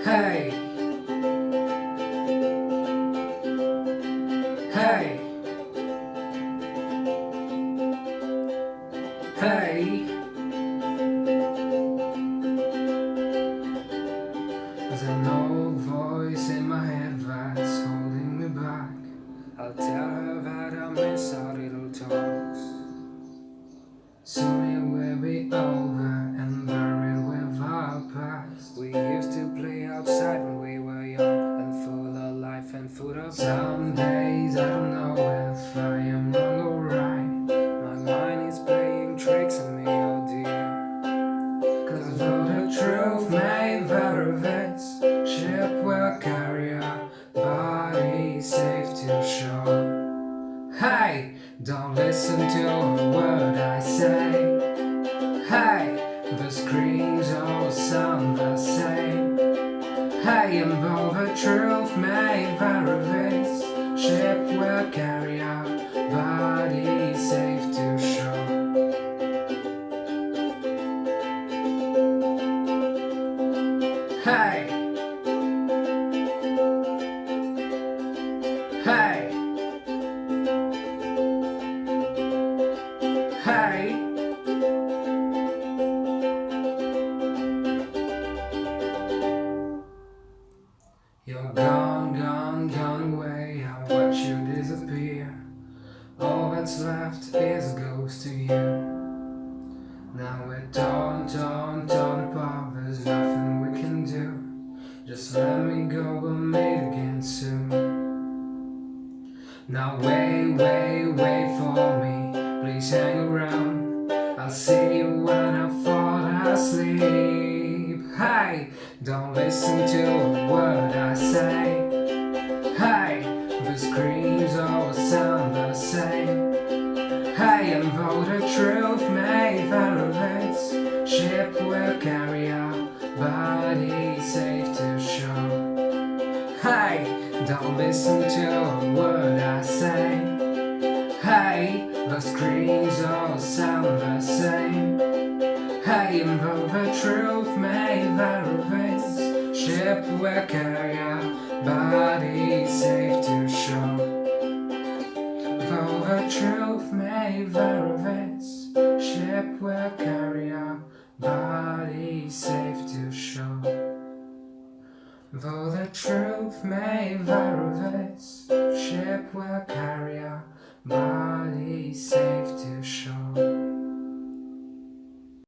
Hey, hey, hey. There's an old voice in my head that's holding me back. I'll tell her that I miss our little talks. Soon it will be over and buried with our past. We used to play outside when we were young and full of life and full of some days I don't know if I am wrong or right. My mind is playing tricks on me, oh dear. Cause though the truth may vary, this ship will carry our body safe to shore. Hey, don't listen to a word I say. Hey, the screams all sound the same. Hey, and though the truth may vary, this ship will carry our body safe to shore. Hey, hey, hey. You're gone, gone, gone away. I watch you disappear. All that's left is a ghost to you. Now we're torn, torn, torn apart. There's nothing we can do. Just let me go, we'll meet again soon. Now wait, wait, wait for me. Please hang around. I'll see you when I fall asleep. Hey, don't listen to a word I say. Hey, the screams all sound the same. Hey, and though the truth may vary, this ship will carry our body safe to shore. Hey, don't listen to a word I say. Hey, the screams all sound the same. Hey, and though the truth may vary, this ship will carry our body safe to shore. Though the truth may vary, this ship will carry our body safe to shore. Though the truth may vary, this ship will carry our body safe